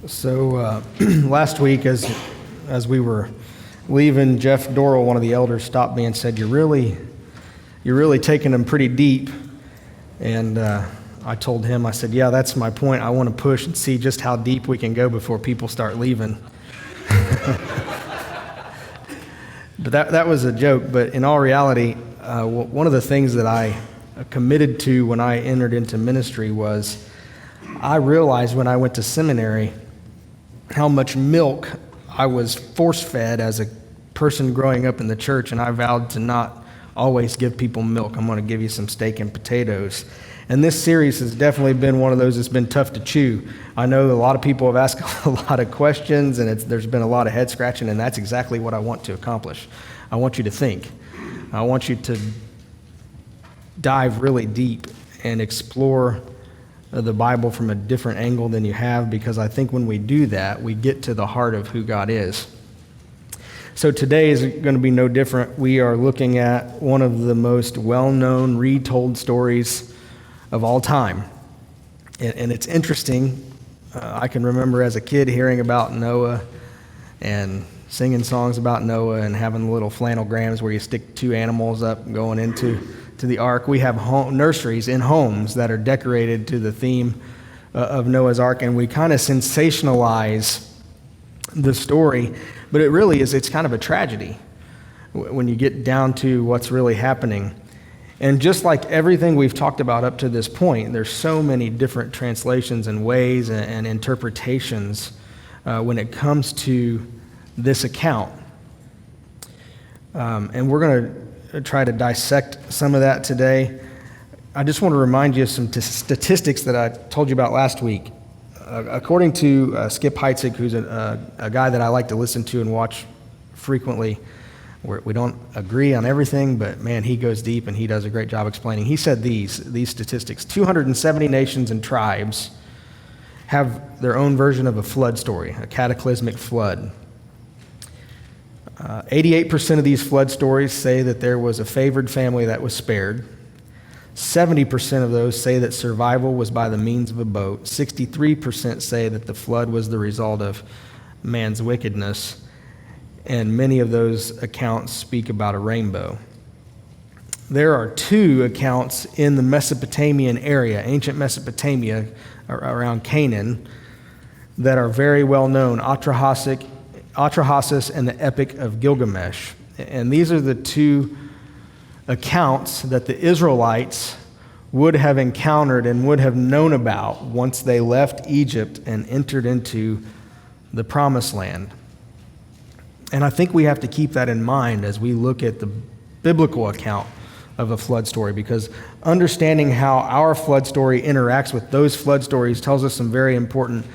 Last week, as we were leaving, Jeff Dorrell, one of the elders, stopped me and said, "You're really taking them pretty deep." And I told him, I said, "Yeah, that's my point. I want to push and see just how deep we can go before people start leaving." But that was a joke. But in all reality, one of the things that I committed to when I entered into ministry was I realized when I went to seminary how much milk I was force-fed as a person growing up in the church, and I vowed to not always give people milk. I'm going to give you some steak and potatoes. And this series has definitely been one of those that's been tough to chew. I know a lot of people have asked a lot of questions, and there's been a lot of head scratching, and that's exactly what I want to accomplish. I want you to think. I want you to dive really deep and explore the Bible from a different angle than you have, because I think when we do that, we get to the heart of who God is. So today is going to be no different. We are looking at one of the most well-known retold stories of all time. And it's interesting. I can remember as a kid hearing about Noah and singing songs about Noah and having the little flannelgrams where you stick two animals up going into the ark. We have nurseries in homes that are decorated to the theme of Noah's Ark, and we kind of sensationalize the story, but it's kind of a tragedy when you get down to what's really happening. And just like everything we've talked about up to this point, there's so many different translations and ways and interpretations when it comes to this account. And we're going to try to dissect some of that today. I just want to remind you of some statistics that I told you about last week. According to Skip Heitzig, who's a guy that I like to listen to and watch frequently, we don't agree on everything, but man, he goes deep and he does a great job explaining. He said these statistics: 270 nations and tribes have their own version of a flood story, a cataclysmic flood. 88% of these flood stories say that there was a favored family that was spared. 70% of those say that survival was by the means of a boat. 63% say that the flood was the result of man's wickedness. And many of those accounts speak about a rainbow. There are two accounts in the Mesopotamian area, ancient Mesopotamia, around Canaan, that are very well known: Atrahasis and the Epic of Gilgamesh. And these are the two accounts that the Israelites would have encountered and would have known about once they left Egypt and entered into the Promised Land. And I think we have to keep that in mind as we look at the biblical account of a flood story, because understanding how our flood story interacts with those flood stories tells us some very important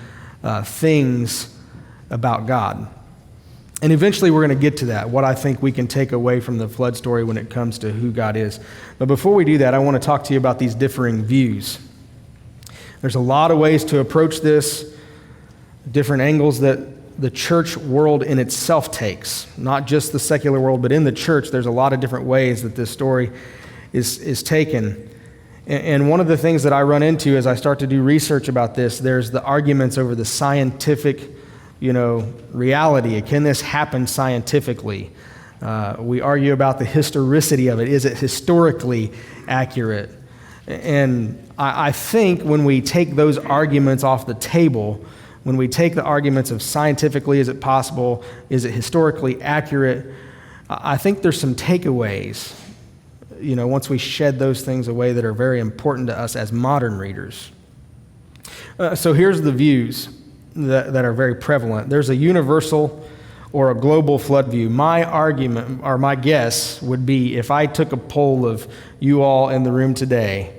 things about God. And eventually we're going to get to that, what I think we can take away from the flood story when it comes to who God is. But before we do that, I want to talk to you about these differing views. There's a lot of ways to approach this, different angles that the church world in itself takes, not just the secular world, but in the church, there's a lot of different ways that this story is taken. And one of the things that I run into as I start to do research about this, there's the arguments over the scientific reality. Can this happen scientifically? We argue about the historicity of it. Is it historically accurate? And I think when we take those arguments off the table, when we take the arguments of scientifically, is it possible? Is it historically accurate? I think there's some takeaways, once we shed those things away that are very important to us as modern readers. So here's the views that are very prevalent. There's a universal or a global flood view. My argument, or my guess, would be, if I took a poll of you all in the room today,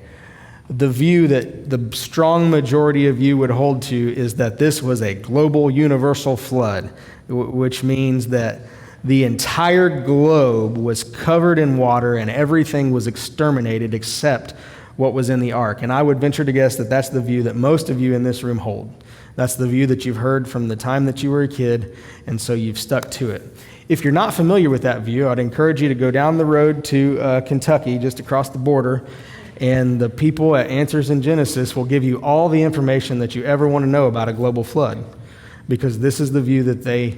the view that the strong majority of you would hold to is that this was a global universal flood, which means that the entire globe was covered in water and everything was exterminated except what was in the ark. And I would venture to guess that that's the view that most of you in this room hold. That's the view that you've heard from the time that you were a kid, and so you've stuck to it. If you're not familiar with that view, I'd encourage you to go down the road to Kentucky, just across the border, and the people at Answers in Genesis will give you all the information that you ever want to know about a global flood. because this is the view that they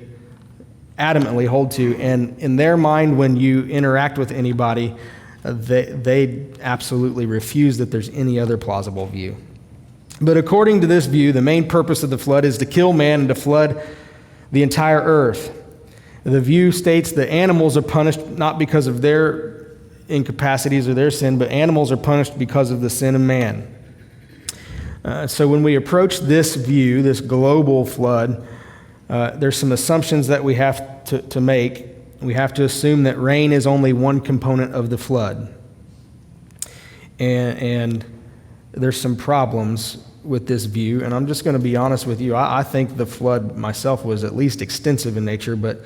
adamantly hold to. And in their mind, when you interact with anybody, they absolutely refuse that there's any other plausible view. But according to this view, the main purpose of the flood is to kill man and to flood the entire earth. The view states that animals are punished not because of their incapacities or their sin, but animals are punished because of the sin of man. So when we approach this view, this global flood, there's some assumptions that we have to make. We have to assume that rain is only one component of the flood. And there's some problems with this view, and I'm just going to be honest with you. I think the flood myself was at least extensive in nature, but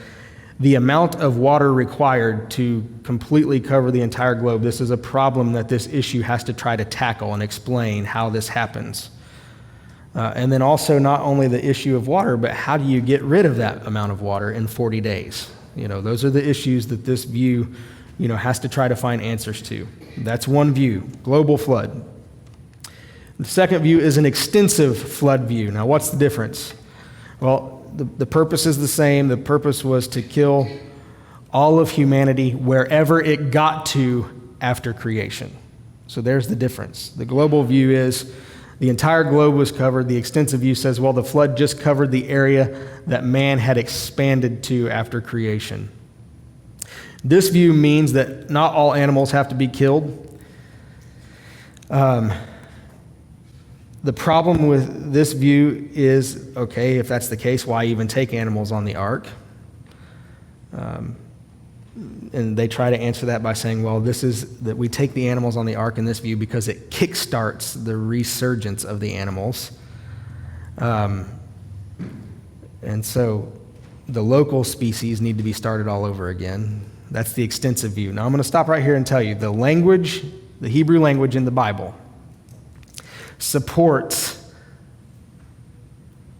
the amount of water required to completely cover the entire globe, this is a problem that this issue has to try to tackle and explain how this happens. And then also not only the issue of water, but how do you get rid of that amount of water in 40 days? Those are the issues that this view, has to try to find answers to. That's one view, global flood. The second view is an extensive flood view. Now, what's the difference? Well, the purpose is the same. The purpose was to kill all of humanity wherever it got to after creation. So there's the difference. The global view is the entire globe was covered. The extensive view says, well, the flood just covered the area that man had expanded to after creation. This view means that not all animals have to be killed. The problem with this view is, okay, if that's the case, why even take animals on the ark? And they try to answer that by saying, well, this is that we take the animals on the ark in this view because it kickstarts the resurgence of the animals. And so the local species need to be started all over again. That's the extensive view. Now I'm going to stop right here and tell you, the Hebrew language in the Bible supports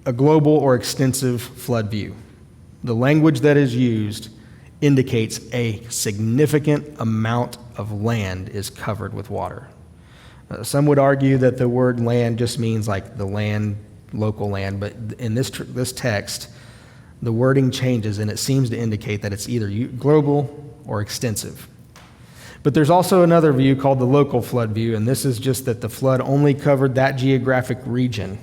a global or extensive flood view. The language that is used indicates a significant amount of land is covered with water. Some would argue that the word land just means like the land, local land, but in this text, the wording changes and it seems to indicate that it's either global or extensive. But there's also another view called the local flood view, and this is just that the flood only covered that geographic region.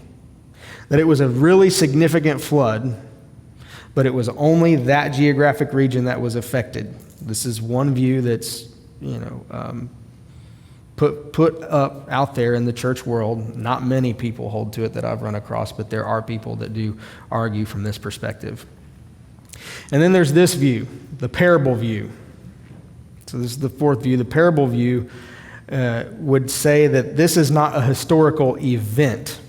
That it was a really significant flood, but it was only that geographic region that was affected. This is one view that's, put up out there in the church world. Not many people hold to it that I've run across, but there are people that do argue from this perspective. And then there's this view, the parable view. So this is the fourth view. The parable view would say that this is not a historical event,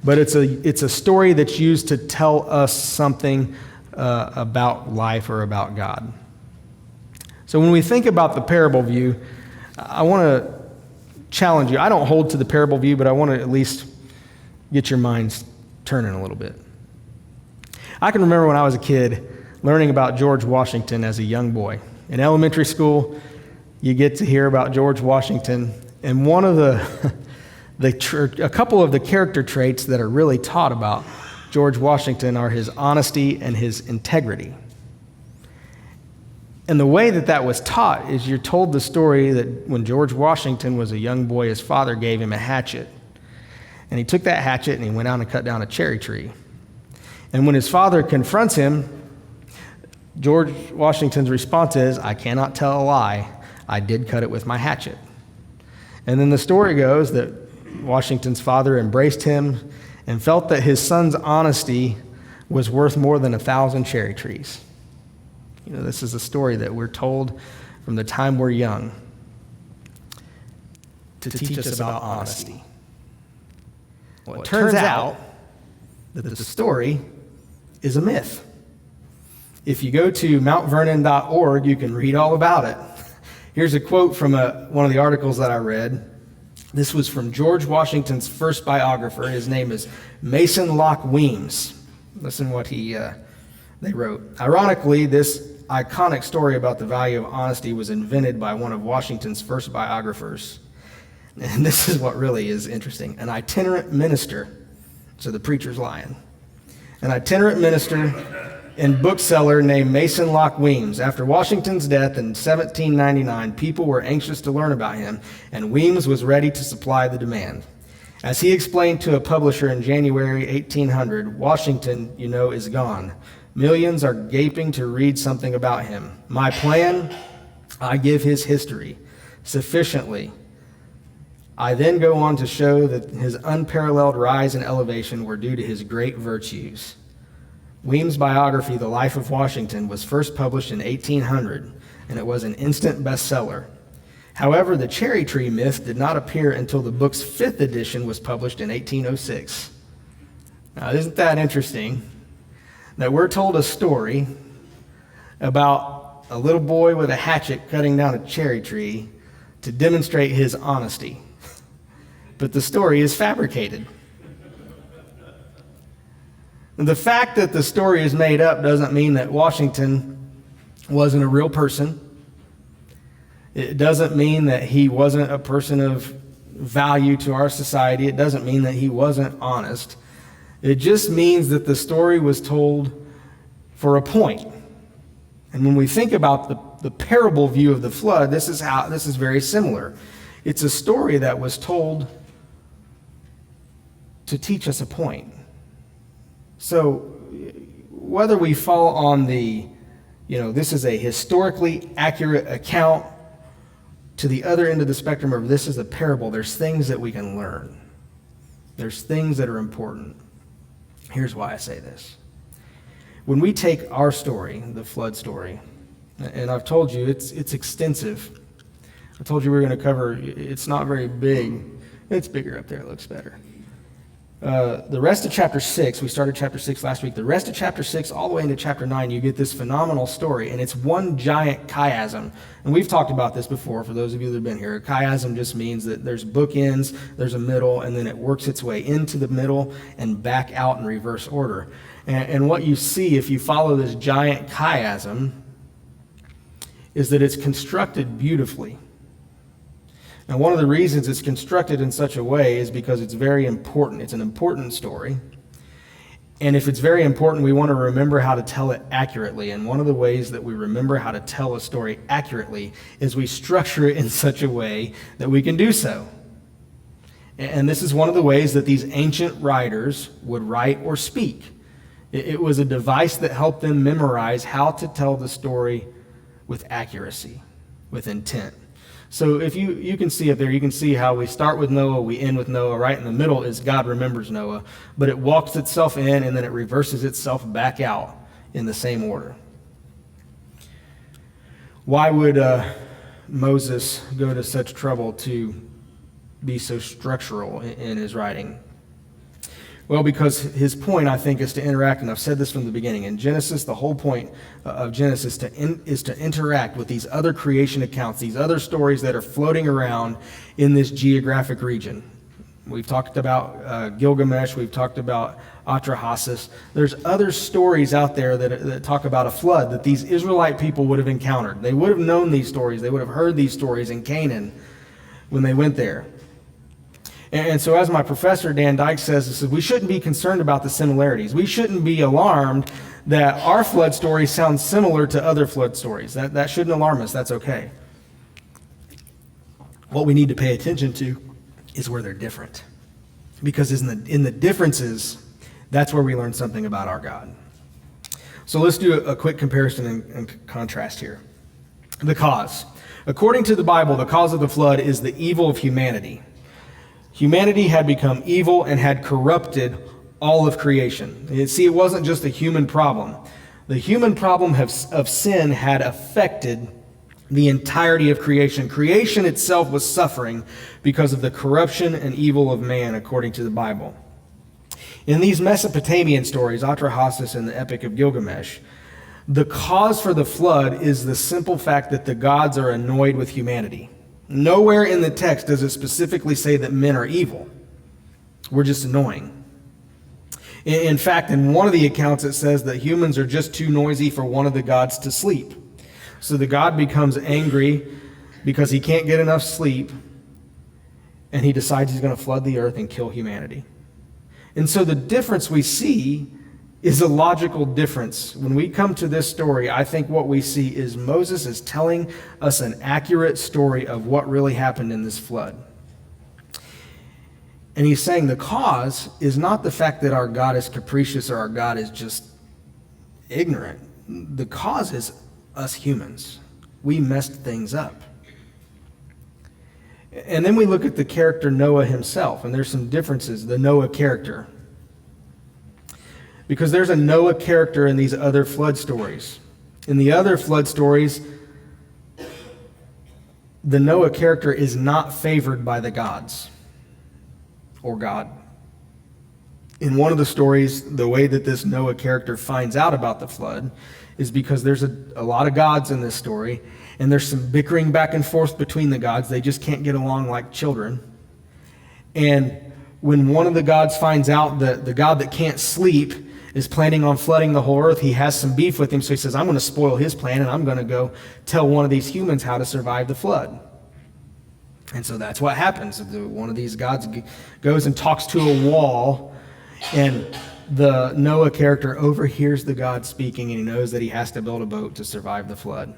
but it's a story that's used to tell us something about life or about God. So when we think about the parable view, I want to challenge you. I don't hold to the parable view, but I want to at least get your minds turning a little bit. I can remember when I was a kid learning about George Washington as a young boy. In elementary school, you get to hear about George Washington, and one of a couple of the character traits that are really taught about George Washington are his honesty and his integrity. And the way that was taught is you're told the story that when George Washington was a young boy, his father gave him a hatchet. And he took that hatchet and he went out and cut down a cherry tree. And when his father confronts him, George Washington's response is, I cannot tell a lie. I did cut it with my hatchet. And then the story goes that Washington's father embraced him and felt that his son's honesty was worth more than 1,000 cherry trees. This is a story that we're told from the time we're young to teach us about honesty. Well, it turns out that the story is a myth. If you go to mountvernon.org, you can read all about it. Here's a quote from one of the articles that I read. This was from George Washington's first biographer. His name is Mason Locke Weems. Listen what they wrote. Ironically, this iconic story about the value of honesty was invented by one of Washington's first biographers. And this is what really is interesting. An itinerant minister, so the preacher's lying, an itinerant minister and bookseller named Mason Locke Weems. After Washington's death in 1799, people were anxious to learn about him, and Weems was ready to supply the demand. As he explained to a publisher in January 1800, Washington, you know, is gone. Millions are gaping to read something about him. My plan, I give his history sufficiently. I then go on to show that his unparalleled rise and elevation were due to his great virtues. Weems' biography, The Life of Washington, was first published in 1800, and it was an instant bestseller. However, the cherry tree myth did not appear until the book's 5th edition was published in 1806. Now, isn't that interesting? That we're told a story about a little boy with a hatchet cutting down a cherry tree to demonstrate his honesty. But the story is fabricated. The fact that the story is made up doesn't mean that Washington wasn't a real person. It doesn't mean that he wasn't a person of value to our society. It doesn't mean that he wasn't honest. It just means that the story was told for a point. And when we think about the parable view of the flood, this is very similar. It's a story that was told to teach us a point. So whether we fall on this is a historically accurate account, to the other end of the spectrum of this is a parable, there's things that we can learn. There's things that are important. Here's why I say this. When we take our story, the flood story, and I've told you it's extensive. I told you we were going to cover, it's not very big. It's bigger up there, it looks better. The rest of chapter 6, we started chapter 6 last week. The rest of chapter 6 all the way into chapter 9, you get this phenomenal story, and it's one giant chiasm. And we've talked about this before for those of you that have been here. A chiasm just means that there's bookends, there's a middle, and then it works its way into the middle and back out in reverse order. And what you see if you follow this giant chiasm is that it's constructed beautifully. Now, one of the reasons it's constructed in such a way is because it's very important. It's an important story. And if it's very important, we want to remember how to tell it accurately. And one of the ways that we remember how to tell a story accurately is we structure it in such a way that we can do so. And this is one of the ways that these ancient writers would write or speak. It was a device that helped them memorize how to tell the story with accuracy, with intent. So if you can see up there, you can see how we start with Noah, we end with Noah. Right in the middle is God remembers Noah, but it walks itself in and then it reverses itself back out in the same order. Why would Moses go to such trouble to be so structural in his writing? Well, because his point, I think, is to interact, and I've said this from the beginning. In Genesis, the whole point of Genesis is to interact with these other creation accounts, these other stories that are floating around in this geographic region. We've talked about Gilgamesh. We've talked about Atrahasis. There's other stories out there that talk about a flood that these Israelite people would have encountered. They would have known these stories. They would have heard these stories in Canaan when they went there. And so as my professor, Dan Dyke, says, we shouldn't be concerned about the similarities. We shouldn't be alarmed that our flood story sounds similar to other flood stories. That shouldn't alarm us. That's okay. What we need to pay attention to is where they're different. Because in the differences, that's where we learn something about our God. So let's do a quick comparison and contrast here. The cause. According to the Bible, the cause of the flood is the evil of humanity. Humanity had become evil and had corrupted all of creation. See, it wasn't just a human problem. The human problem of sin had affected the entirety of creation. Creation itself was suffering because of the corruption and evil of man, according to the Bible. In these Mesopotamian stories, Atrahasis and the Epic of Gilgamesh, the cause for the flood is the simple fact that the gods are annoyed with humanity. Nowhere in the text does it specifically say that men are evil. We're just annoying. In fact, in one of the accounts it says that humans are just too noisy for one of the gods to sleep. So the god becomes angry because he can't get enough sleep, and he decides he's going to flood the earth and kill humanity. And so the difference we see is a logical difference. When we come to this story, I think what we see is Moses is telling us an accurate story of what really happened in this flood. And he's saying the cause is not the fact that our God is capricious or our God is just ignorant. The cause is us humans. We messed things up. And then we look at the character Noah himself, and there's some differences, the Noah character. Because there's a Noah character in these other flood stories. In the other flood stories, the Noah character is not favored by the gods or God. In one of the stories, the way that this Noah character finds out about the flood is because there's a lot of gods in this story, and there's some bickering back and forth between the gods. They just can't get along like children. And when one of the gods finds out that the god that can't sleep is planning on flooding the whole earth, he has some beef with him, so he says, I'm going to spoil his plan, and I'm going to go tell one of these humans how to survive the flood. And so that's what happens. One of these gods goes and talks to a wall, and the Noah character overhears the God speaking, and he knows that he has to build a boat to survive the flood.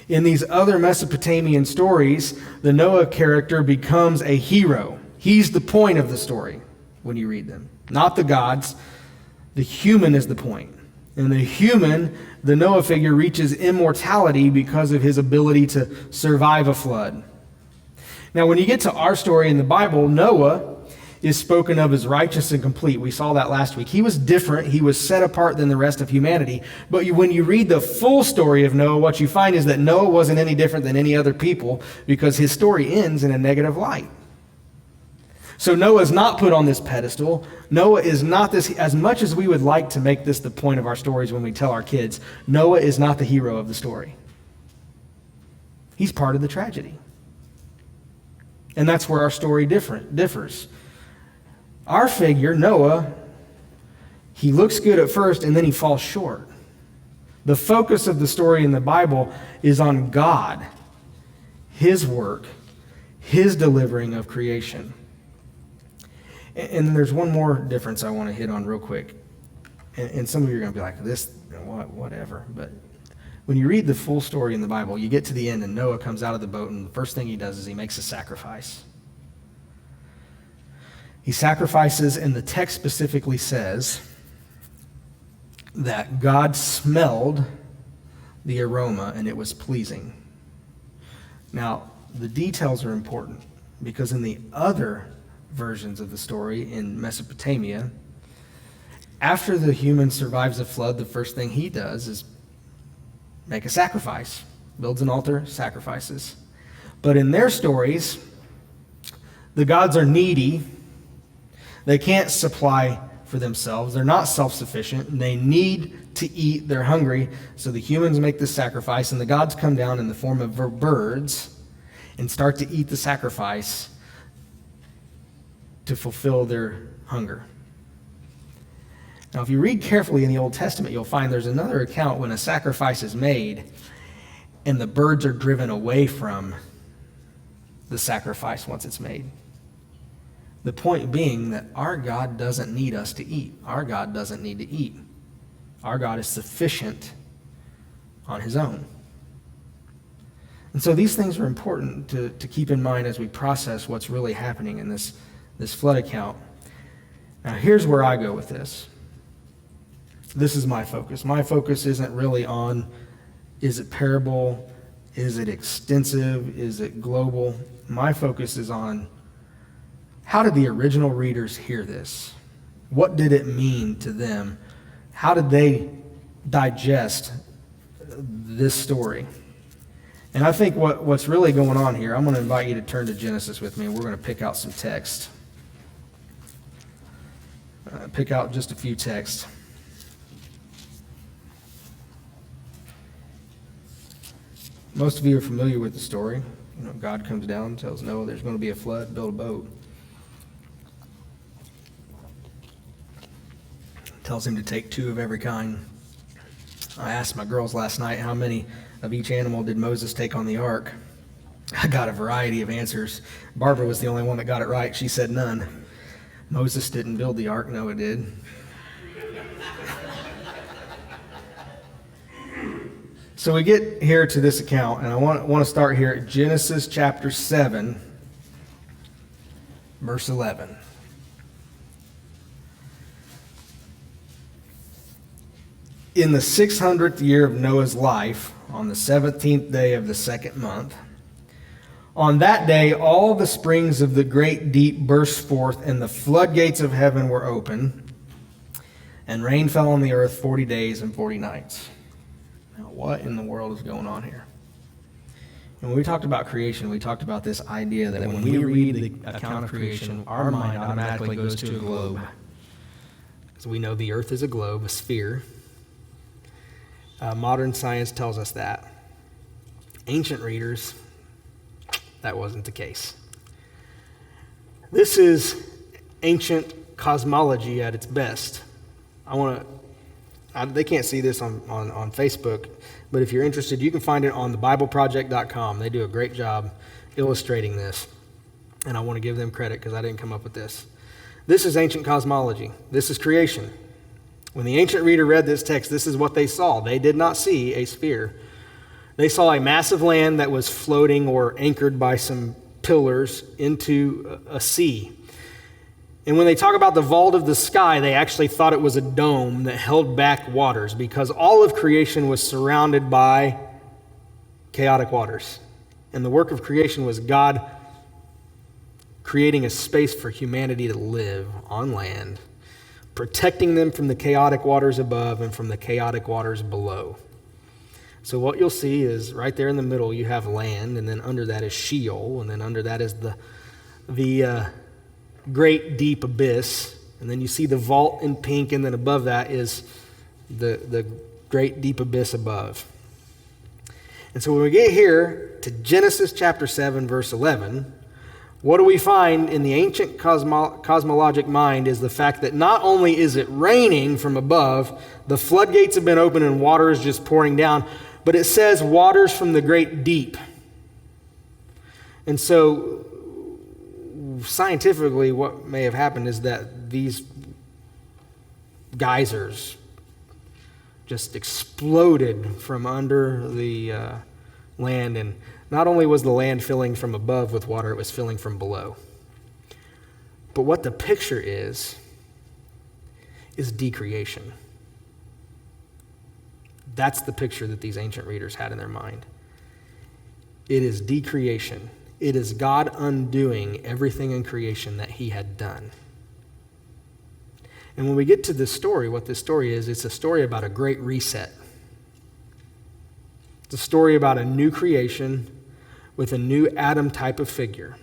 In these other Mesopotamian stories, the Noah character becomes a hero. He's the point of the story when you read them, not the gods. The human is the point. And the human, the Noah figure, reaches immortality because of his ability to survive a flood. Now, when you get to our story in the Bible, Noah is spoken of as righteous and complete. We saw that last week. He was different. He was set apart than the rest of humanity. But when you read the full story of Noah, what you find is that Noah wasn't any different than any other people because his story ends in a negative light. So Noah is not put on this pedestal. Noah is not this, as much as we would like to make this the point of our stories when we tell our kids, Noah is not the hero of the story. He's part of the tragedy. And that's where our story differs. Our figure, Noah, he looks good at first and then he falls short. The focus of the story in the Bible is on God, his work, his delivering of creation. And then there's one more difference I want to hit on real quick. And some of you are going to be like, this, whatever. But when you read the full story in the Bible, you get to the end and Noah comes out of the boat, and the first thing he does is he makes a sacrifice. He sacrifices, and the text specifically says that God smelled the aroma and it was pleasing. Now, the details are important because in the other versions of the story in Mesopotamia, after the human survives a flood, the first thing he does is make a sacrifice, builds an altar, sacrifices. But in their stories, the gods are needy. They can't supply for themselves. They're not self-sufficient. They need to eat. They're hungry. So the humans make this sacrifice, and the gods come down in the form of birds and start to eat the sacrifice to fulfill their hunger. Now, if you read carefully in the Old Testament, you'll find there's another account when a sacrifice is made and the birds are driven away from the sacrifice once it's made. The point being that our God doesn't need us to eat. Our God doesn't need to eat. Our God is sufficient on his own. And so these things are important to keep in mind as we process what's really happening in this flood account. Now, here's where I go with this. This is my focus. My focus isn't really on, is it parable? Is it extensive? Is it global? My focus is on, how did the original readers hear this? What did it mean to them? How did they digest this story? And I think what's really going on here, I'm going to invite you to turn to Genesis with me, and we're going to pick out some text. Pick out just a few texts. Most of you are familiar with the story. You know, God comes down, tells Noah there's going to be a flood, build a boat. Tells him to take 2 of every kind. I asked my girls last night how many of each animal did Moses take on the ark. I got a variety of answers. Barbara was the only one that got it right. She said none. Moses didn't build the ark, Noah did. So we get here to this account, and I want to start here at Genesis chapter 7, verse 11. In the 600th year of Noah's life, on the 17th day of the second month, on that day all the springs of the great deep burst forth, and the floodgates of heaven were open, and rain fell on the earth 40 days and 40 nights. Now, what in the world is going on here? And when we talked about creation, we talked about this idea that when we read the account of creation, our mind automatically goes to a globe. As we know, the earth is a globe, a sphere. Modern science tells us that. Ancient readers, that wasn't the case. This is ancient cosmology at its best. They can't see this on Facebook, but if you're interested, you can find it on thebibleproject.com. They do a great job illustrating this, and I want to give them credit because I didn't come up with this. This is ancient cosmology. This is creation. When the ancient reader read this text, this is what they saw. They did not see a sphere. They saw a massive land that was floating or anchored by some pillars into a sea. And when they talk about the vault of the sky, they actually thought it was a dome that held back waters, because all of creation was surrounded by chaotic waters. And the work of creation was God creating a space for humanity to live on land, protecting them from the chaotic waters above and from the chaotic waters below. So what you'll see is right there in the middle you have land, and then under that is Sheol, and then under that is the great deep abyss, and then you see the vault in pink, and then above that is the great deep abyss above. And so when we get here to Genesis chapter 7, verse 11, what do we find in the ancient cosmologic mind is the fact that not only is it raining from above, the floodgates have been opened and water is just pouring down, but it says waters from the great deep. And so scientifically, what may have happened is that these geysers just exploded from under the land, and not only was the land filling from above with water, it was filling from below. But what the picture is decreation. That's the picture that these ancient readers had in their mind. It is decreation. It is God undoing everything in creation that he had done. And when we get to this story, what this story is, it's a story about a great reset. It's a story about a new creation with a new Adam type of figure.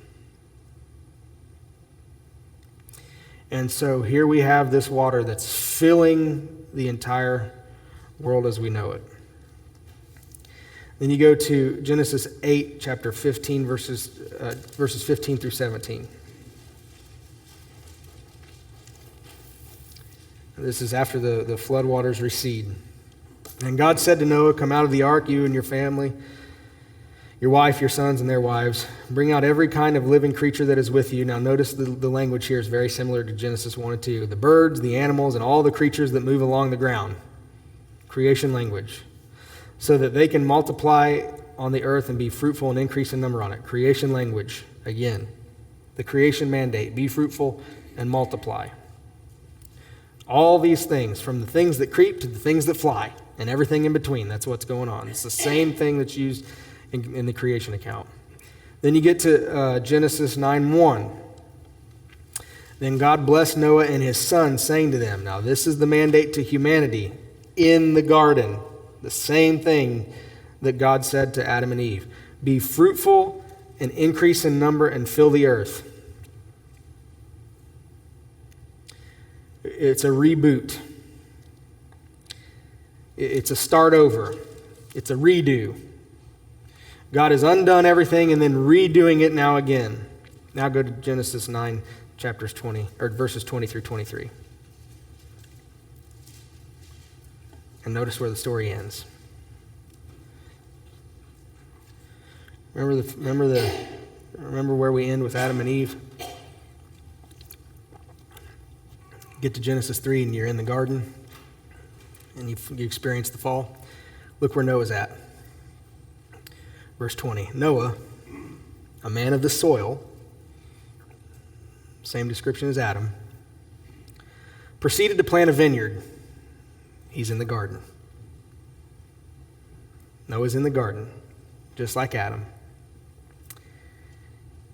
And so here we have this water that's filling the entire world as we know it. Then you go to Genesis 8, chapter 15, verses 15 through 17. This is after the flood waters recede. And God said to Noah, "Come out of the ark, you and your family, your wife, your sons, and their wives. Bring out every kind of living creature that is with you." Now notice the language here is very similar to Genesis 1 and 2. The birds, the animals, and all the creatures that move along the ground. Creation language. So that they can multiply on the earth and be fruitful and increase in number on it. Creation language, again. The creation mandate, be fruitful and multiply. All these things, from the things that creep to the things that fly, and everything in between, that's what's going on. It's the same thing that's used in the creation account. Then you get to Genesis 9:1. Then God blessed Noah and his sons, saying to them, now this is the mandate to humanity in the garden. The same thing that God said to Adam and Eve. Be fruitful and increase in number and fill the earth. It's a reboot. It's a start over. It's a redo. God has undone everything and then redoing it now again. Now go to Genesis 9, verses 20 through 23. And notice where the story ends. Remember where we end with Adam and Eve? Get to Genesis 3 and you're in the garden and you experience the fall. Look where Noah's at. Verse 20. Noah, a man of the soil, same description as Adam, proceeded to plant a vineyard. He's in the garden. Noah's in the garden, just like Adam.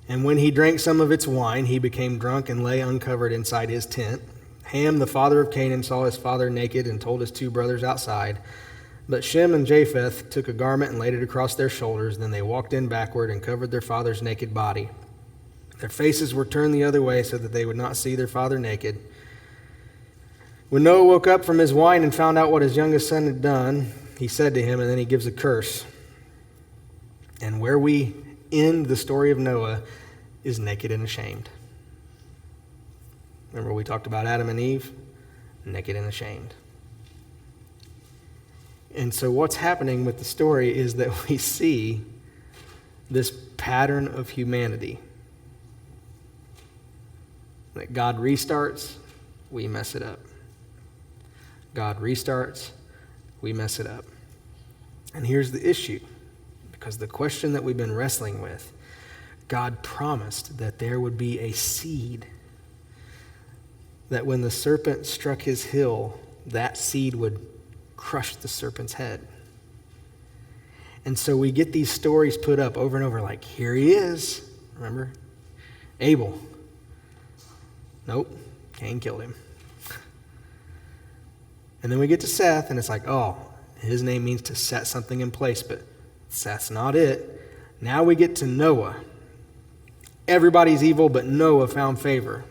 And when he drank some of its wine, he became drunk and lay uncovered inside his tent. Ham, the father of Canaan, saw his father naked and told his two brothers outside. But Shem and Japheth took a garment and laid it across their shoulders. Then they walked in backward and covered their father's naked body. Their faces were turned the other way so that they would not see their father naked. When Noah woke up from his wine and found out what his youngest son had done, he said to him, and then he gives a curse. And where we end the story of Noah is naked and ashamed. Remember we talked about Adam and Eve? Naked and ashamed. And so what's happening with the story is that we see this pattern of humanity. That God restarts, we mess it up. God restarts, we mess it up. And here's the issue, because the question that we've been wrestling with, God promised that there would be a seed, that when the serpent struck his heel, that seed would crush the serpent's head. And so we get these stories put up over and over, like, here he is. Remember? Abel. Nope, Cain killed him. And then we get to Seth, and it's like, oh, his name means to set something in place, but Seth's not it. Now we get to Noah. Everybody's evil, but Noah found favor.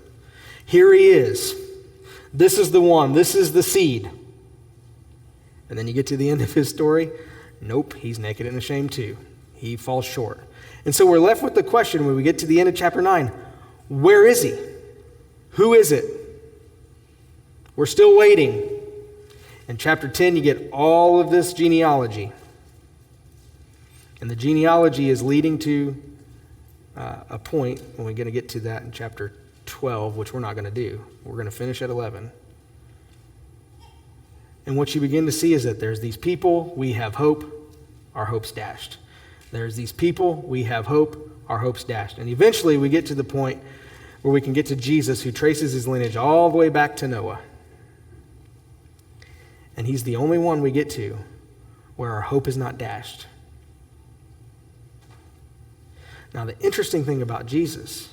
Here he is. This is the one. This is the seed. And then you get to the end of his story. Nope, he's naked and ashamed too. He falls short. And so we're left with the question when we get to the end of chapter 9. Where is he? Who is it? We're still waiting. In chapter 10, you get all of this genealogy. And the genealogy is leading to a point, when we're going to get to that in chapter 12, which we're not going to do. We're going to finish at 11. And what you begin to see is that there's these people, we have hope, our hope's dashed. There's these people, we have hope, our hope's dashed. And eventually we get to the point where we can get to Jesus, who traces his lineage all the way back to Noah. And he's the only one we get to where our hope is not dashed. Now, the interesting thing about Jesus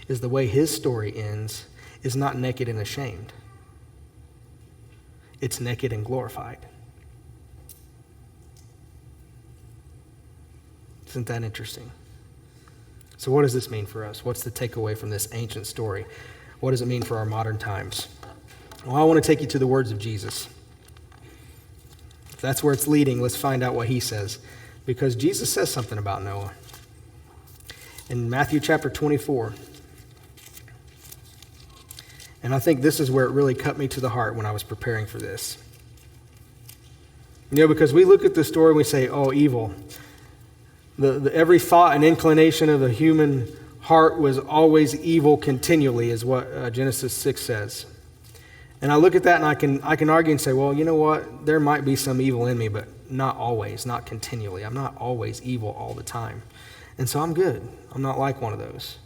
is the way his story ends is not naked and ashamed. It's naked and glorified. Isn't that interesting? So what does this mean for us? What's the takeaway from this ancient story? What does it mean for our modern times? Well, I want to take you to the words of Jesus. If that's where it's leading, let's find out what he says. Because Jesus says something about Noah. In Matthew chapter 24. And I think this is where it really cut me to the heart when I was preparing for this. You know, because we look at the story and we say, oh, evil. Every thought and inclination of the human heart was always evil continually, is what Genesis 6 says. And I look at that and I can argue and say, well, you know what? There might be some evil in me, but not always, not continually. I'm not always evil all the time. And so I'm good. I'm not like one of those.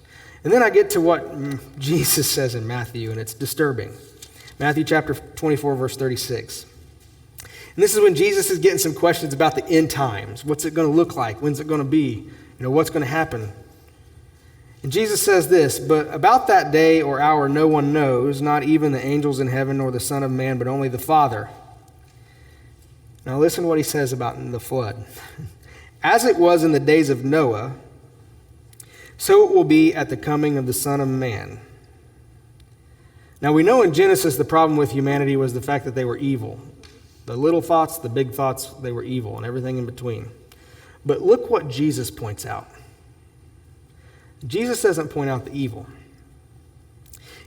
And then I get to what Jesus says in Matthew, and it's disturbing. Matthew chapter 24, verse 36. And this is when Jesus is getting some questions about the end times. What's it going to look like? When's it going to be? You know, what's going to happen? And Jesus says this, but about that day or hour no one knows, not even the angels in heaven nor the Son of Man, but only the Father. Now listen to what he says about the flood. As it was in the days of Noah, so it will be at the coming of the Son of Man. Now we know in Genesis the problem with humanity was the fact that they were evil. The little thoughts, the big thoughts, they were evil, and everything in between. But look what Jesus points out. Jesus doesn't point out the evil.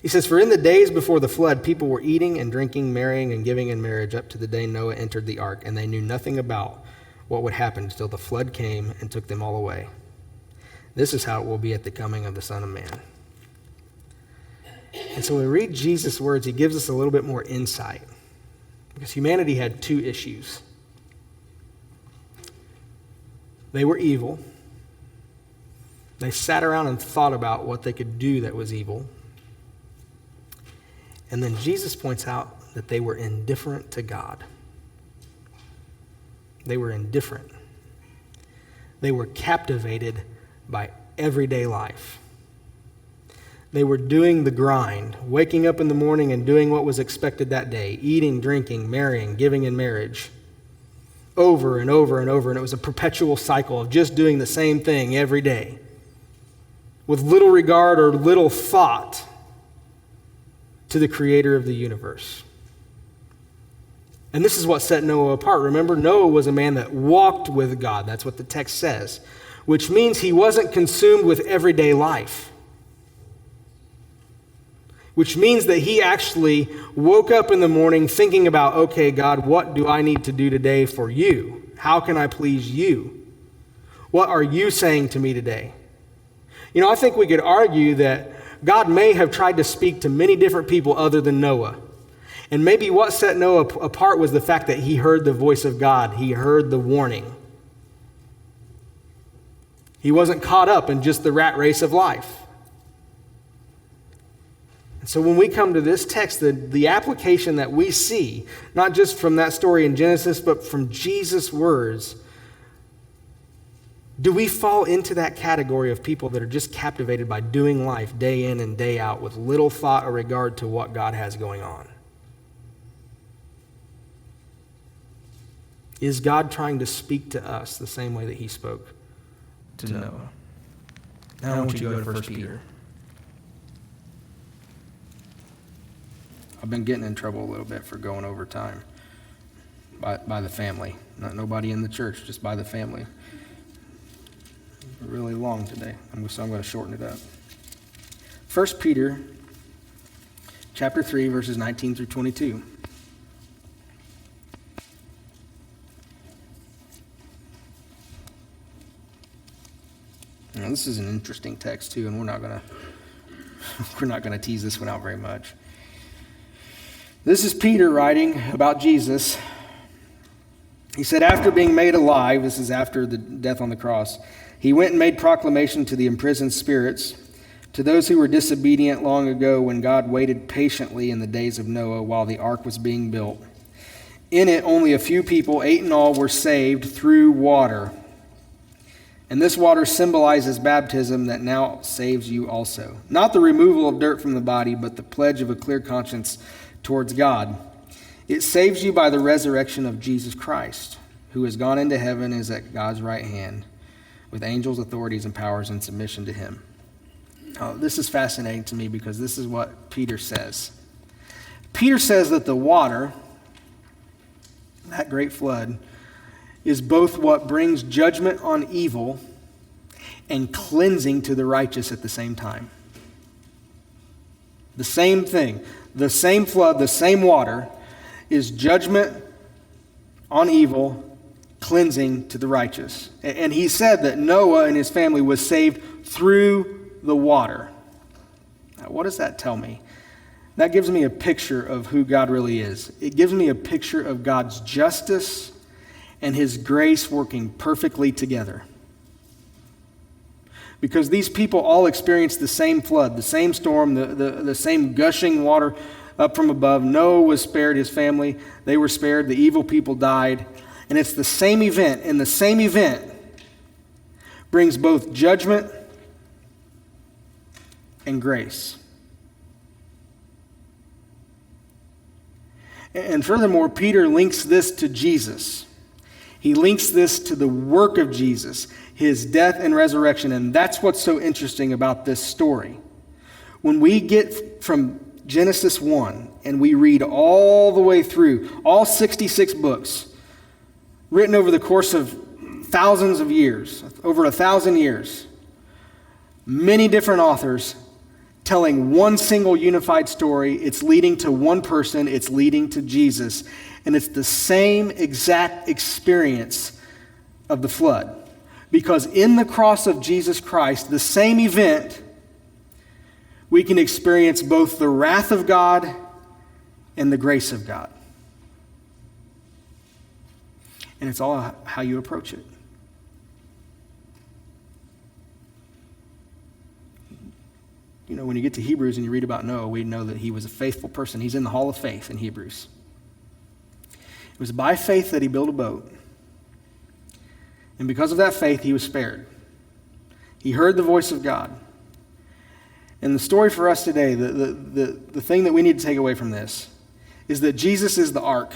He says, for in the days before the flood, people were eating and drinking, marrying and giving in marriage up to the day Noah entered the ark, and they knew nothing about what would happen until the flood came and took them all away. This is how it will be at the coming of the Son of Man. And so when we read Jesus' words, he gives us a little bit more insight. Because humanity had two issues. They were evil. They sat around and thought about what they could do that was evil. And then Jesus points out that they were indifferent to God. They were indifferent. They were captivated by everyday life. They were doing the grind, waking up in the morning and doing what was expected that day, eating, drinking, marrying, giving in marriage, over and over and over. And it was a perpetual cycle of just doing the same thing every day, with little regard or little thought to the creator of the universe. And this is what set Noah apart. Remember, Noah was a man that walked with God. That's what the text says, which means he wasn't consumed with everyday life. Which means that he actually woke up in the morning thinking about, okay, God, what do I need to do today for you? How can I please you? What are you saying to me today? You know, I think we could argue that God may have tried to speak to many different people other than Noah. And maybe what set Noah apart was the fact that he heard the voice of God. He heard the warning. He wasn't caught up in just the rat race of life. And so when we come to this text, the application that we see, not just from that story in Genesis, but from Jesus' words, do we fall into that category of people that are just captivated by doing life day in and day out with little thought or regard to what God has going on? Is God trying to speak to us the same way that he spoke to Noah? Now I want you to go to 1 Peter. I've been getting in trouble a little bit for going over time by the family. Not nobody in the church, just by the family. Really long today, so I'm going to shorten it up. 1 Peter chapter 3, verses 19 through 22. Now, this is an interesting text too, and we're not going to tease this one out very much. This is Peter writing about Jesus. He said, after being made alive, this is after the death on the cross, he went and made proclamation to the imprisoned spirits, to those who were disobedient long ago when God waited patiently in the days of Noah while the ark was being built. In it, only a few people, 8 in all, were saved through water. And this water symbolizes baptism that now saves you also. Not the removal of dirt from the body, but the pledge of a clear conscience towards God. It saves you by the resurrection of Jesus Christ, who has gone into heaven and is at God's right hand, with angels, authorities, and powers in submission to him. Now, this is fascinating to me because this is what Peter says. Peter says that the water, that great flood, is both what brings judgment on evil and cleansing to the righteous at the same time. The same thing. The same flood, the same water, is judgment on evil, cleansing to the righteous. And he said that Noah and his family was saved through the water. Now, what does that tell me? That gives me a picture of who God really is. It gives me a picture of God's justice and his grace working perfectly together. Because these people all experienced the same flood, the same storm, the same gushing water up from above. Noah was spared, his family, they were spared, the evil people died. And it's the same event, and the same event brings both judgment and grace. And furthermore, Peter links this to Jesus. He links this to the work of Jesus, his death and resurrection, and that's what's so interesting about this story. When we get from Genesis 1 and we read all the way through, all 66 books, written over the course of thousands of years, over 1,000 years, many different authors telling one single unified story. It's leading to one person, it's leading to Jesus. And it's the same exact experience of the flood. Because in the cross of Jesus Christ, the same event we can experience both the wrath of God and the grace of God. And it's all how you approach it. You know, when you get to Hebrews and you read about Noah, we know that he was a faithful person. He's in the hall of faith in Hebrews. It was by faith that he built a boat. And because of that faith, he was spared. He heard the voice of God. And the story for us today, the thing that we need to take away from this, is that Jesus is the ark.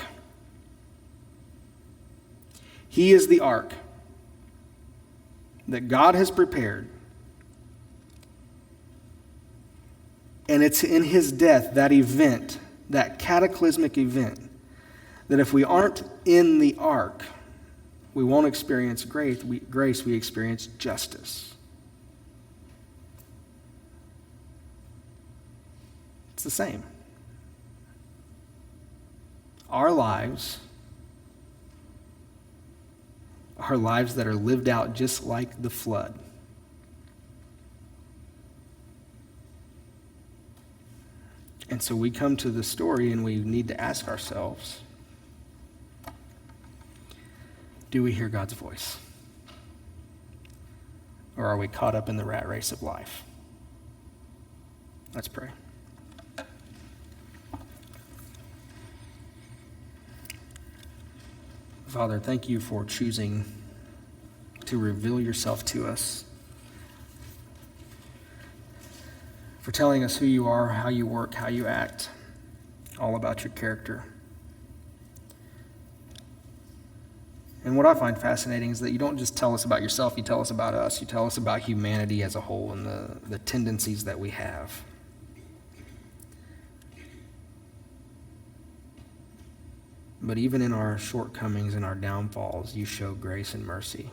He is the ark that God has prepared. And it's in his death, that event, that cataclysmic event, that if we aren't in the ark, we won't experience grace, we experience justice. It's the same. Our lives are lives that are lived out just like the flood. And so we come to the story and we need to ask ourselves, do we hear God's voice? Or are we caught up in the rat race of life? Let's pray. Father, thank you for choosing to reveal yourself to us, for telling us who you are, how you work, how you act, all about your character. And what I find fascinating is that you don't just tell us about yourself, you tell us about us. You tell us about humanity as a whole and the tendencies that we have. But even in our shortcomings and our downfalls, you show grace and mercy.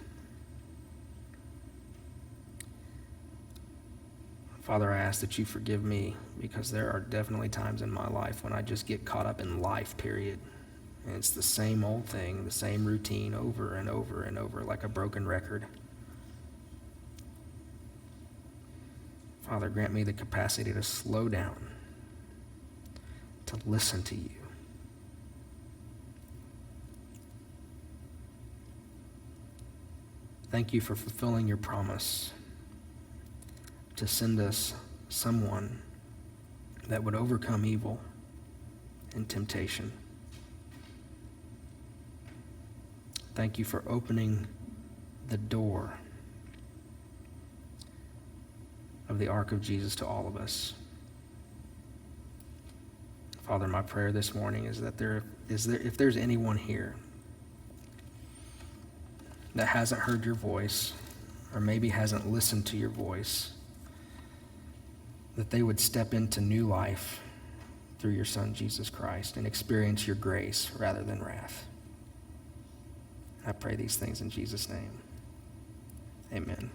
Father, I ask that you forgive me, because there are definitely times in my life when I just get caught up in life, period. And it's the same old thing, the same routine over and over and over, like a broken record. Father, grant me the capacity to slow down, to listen to you. Thank you for fulfilling your promise to send us someone that would overcome evil and temptation. Thank you for opening the door of the ark of Jesus to all of us. Father, my prayer this morning is that if there's anyone here that hasn't heard your voice, or maybe hasn't listened to your voice, that they would step into new life through your Son, Jesus Christ, and experience your grace rather than wrath. I pray these things in Jesus' name. Amen.